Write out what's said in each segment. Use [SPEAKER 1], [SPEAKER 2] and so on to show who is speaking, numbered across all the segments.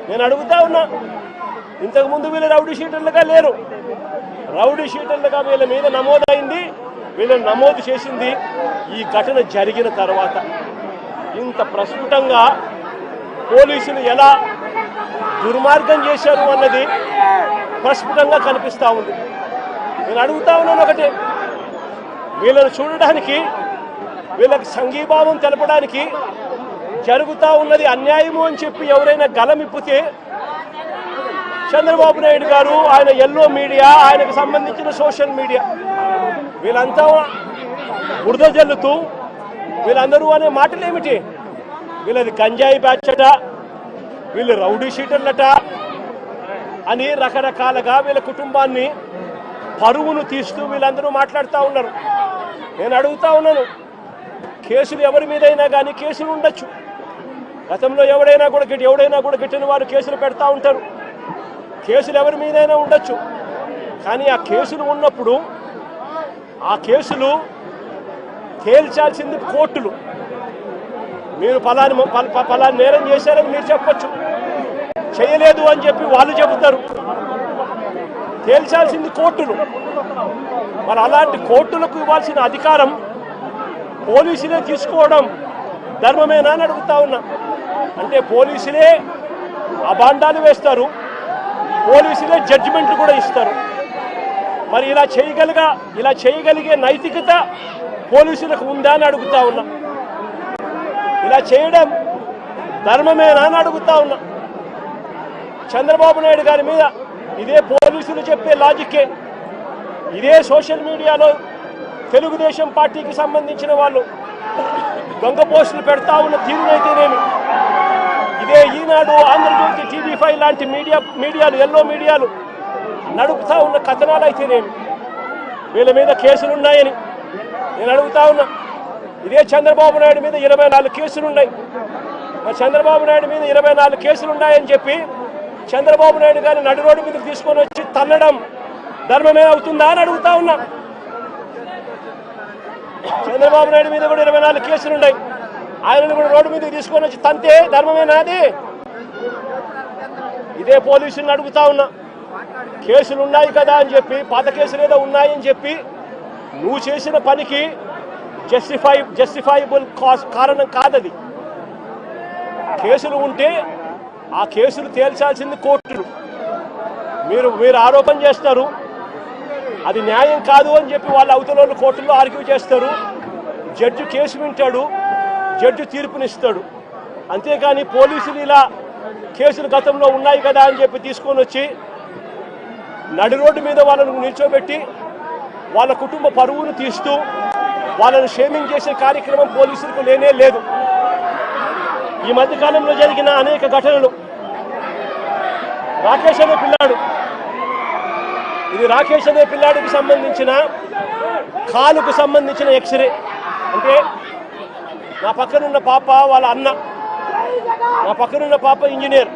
[SPEAKER 1] నేను అడుగుతా ఉన్నా, ఇంతకుముందు వీళ్ళు రౌడీ షీటర్లుగా లేరు. రౌడీ షీటర్లుగా వీళ్ళ మీద నమోదైంది, వీళ్ళని నమోదు చేసింది ఈ ఘటన జరిగిన తర్వాత. ఇంత ప్రస్ఫుటంగా పోలీసులు ఎలా దుర్మార్గం చేశారు అన్నది ప్రస్ఫుటంగా కనిపిస్తూ ఉంది. నేను అడుగుతా ఉన్నాను ఒకటే, వీళ్ళని చూడడానికి, వీళ్ళకి సంఘీభావం తెలపడానికి జరుగుతూ ఉన్నది అన్యాయము అని చెప్పి ఎవరైనా గలమిప్పితే చంద్రబాబు నాయుడు గారు, ఆయన ఎల్లో మీడియా, ఆయనకు సంబంధించిన సోషల్ మీడియా వీళ్ళంతా బురద జల్లుతూ వీళ్ళందరూ అనే మాటలు ఏమిటి? వీళ్ళది గంజాయి బ్యాచట, వీళ్ళు రౌడీ షీటర్లట అని రకరకాలుగా వీళ్ళ కుటుంబాన్ని పరువును తీస్తూ వీళ్ళందరూ మాట్లాడుతూ ఉన్నారు. నేను అడుగుతా ఉన్నాను, కేసులు ఎవరి మీదైనా కానీ కేసులు ఉండొచ్చు. గతంలో ఎవడైనా కూడా గిట్టిన వారు కేసులు పెడతా ఉంటారు. కేసులు ఎవరి మీదైనా ఉండొచ్చు. కానీ ఆ కేసులు ఉన్నప్పుడు ఆ కేసులు తేల్చాల్సింది కోర్టులు. మీరు ఫలాని నేరం చేశారని మీరు చెప్పచ్చు, చేయలేదు అని చెప్పి వాళ్ళు చెబుతారు. తేల్చాల్సింది కోర్టులు. మరి అలాంటి కోర్టులకు ఇవ్వాల్సిన అధికారం పోలీసులే తీసుకోవడం ధర్మమేనా అని అడుగుతా ఉన్నా. అంటే పోలీసులే అబాండాలు వేస్తారు, పోలీసులే జడ్జిమెంట్లు కూడా ఇస్తారు. మరి ఇలా చేయగలిగే నైతికత పోలీసులకు ఉందా అని అడుగుతా ఉన్నా. ఇలా చేయడం ధర్మమేనా అని అడుగుతా ఉన్నా. చంద్రబాబు నాయుడు గారి మీద ఇదే పోలీసులు చెప్పే లాజిక్కే, ఇదే సోషల్ మీడియాలో తెలుగుదేశం పార్టీకి సంబంధించిన వాళ్ళు దొంగ పోస్టులు పెడతా ఉన్న తీరునైతేనేమి, ఇదే ఈనాడు, ఆంధ్రజ్యోతి, TV5 లాంటి మీడియాలు, ఎల్లో మీడియాలు నడుపుతా ఉన్న కథనాలు అయితేనేమి, వీళ్ళ మీద కేసులున్నాయని నేను అడుగుతా ఉన్నా. ఇదే చంద్రబాబు నాయుడు మీద 24 కేసులున్నాయి. మరి చంద్రబాబు నాయుడు మీద 24 కేసులున్నాయని చెప్పి చంద్రబాబు నాయుడు గారిని నడి రోడ్డు మీదకి తీసుకొని వచ్చి తన్నడం ధర్మమే అవుతుందా అని అడుగుతా ఉన్నా. చంద్రబాబు నాయుడు మీద కూడా 24 కేసులున్నాయి. ఆయనను కూడా రోడ్డు మీదకి తీసుకొని వచ్చి తంతే ధర్మమేనా అది? ఇదే పోలీసులను అడుగుతా ఉన్నా. కేసులు ఉన్నాయి కదా అని చెప్పి, పాత కేసులు ఏదో ఉన్నాయని చెప్పి నువ్వు చేసిన పనికి జస్టిఫైబుల్ కారణం కాదది. కేసులు ఉంటే ఆ కేసులు తేల్చాల్సింది కోర్టులు. మీరు ఆరోపణ చేస్తారు, అది న్యాయం కాదు అని చెప్పి వాళ్ళ అవతల కోర్టుల్లో ఆర్గ్యూ చేస్తారు. జడ్జి కేసు వింటాడు, జడ్జి తీర్పునిస్తాడు. అంతేకాని పోలీసులు ఇలా కేసులు గతంలో ఉన్నాయి కదా అని చెప్పి తీసుకొని వచ్చి నడి రోడ్డు మీద వాళ్ళను నిల్చోబెట్టి వాళ్ళ కుటుంబ పరువును తీస్తూ వాళ్ళను షేమింగ్ చేసే కార్యక్రమం పోలీసులకు లేనే లేదు. ఈ మధ్యకాలంలో జరిగిన అనేక ఘటనలు, రాకేష్ అనే పిల్లాడు, ఇది రాకేష్ అనే పిల్లాడికి సంబంధించిన కాలుకు సంబంధించిన ఎక్స్రే. అంటే నా పక్కనున్న పాప వాళ్ళ అన్న, నా పక్కనున్న పాప ఇంజనీర్,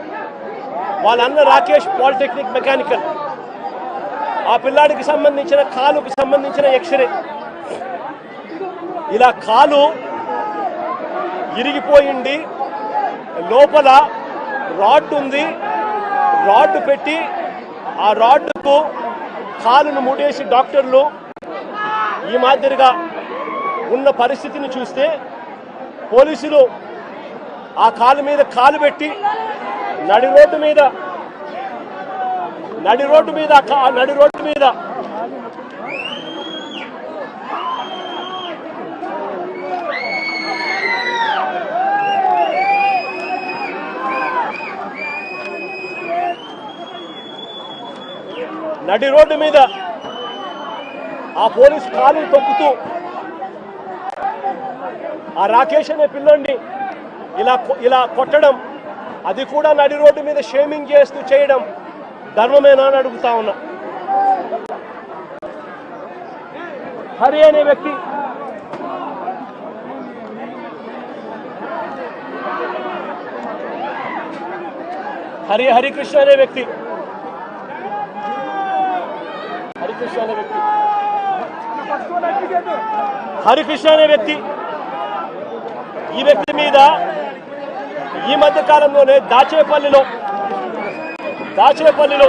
[SPEAKER 1] వాళ్ళ అన్న రాకేష్ పాలిటెక్నిక్ మెకానికల్. ఆ పిల్లాడికి సంబంధించిన కాలుకు సంబంధించిన ఎక్స్రే. ఇలా కాలు ఇరిగిపోయింది, లోపల రాడ్ ఉంది, రాడ్ పెట్టి ఆ రాడ్కు కాలును ముడేసి డాక్టర్లు ఈ మాదిరిగా ఉన్న పరిస్థితిని చూస్తే పోలీసులు ఆ కాలు మీద కాలు పెట్టి నడి రోడ్డు మీద ఆ పోలీసు కాలు తొక్కుతూ ఆ రాకేష్ అనే పిల్లోడిని ఇలా కొట్టడం, అది కూడా నడి రోడ్డు మీద షేమింగ్ చేస్తూ చేయడం ధర్మమేనా అని అడుగుతా ఉన్నా. హరి అనే వ్యక్తి, హరికృష్ణ అనే వ్యక్తి, హరికృష్ణ అనే వ్యక్తి, ఈ వ్యక్తి మీద ఈ మధ్య కాలంలోనే దాచేపల్లిలో దాచేపల్లిలో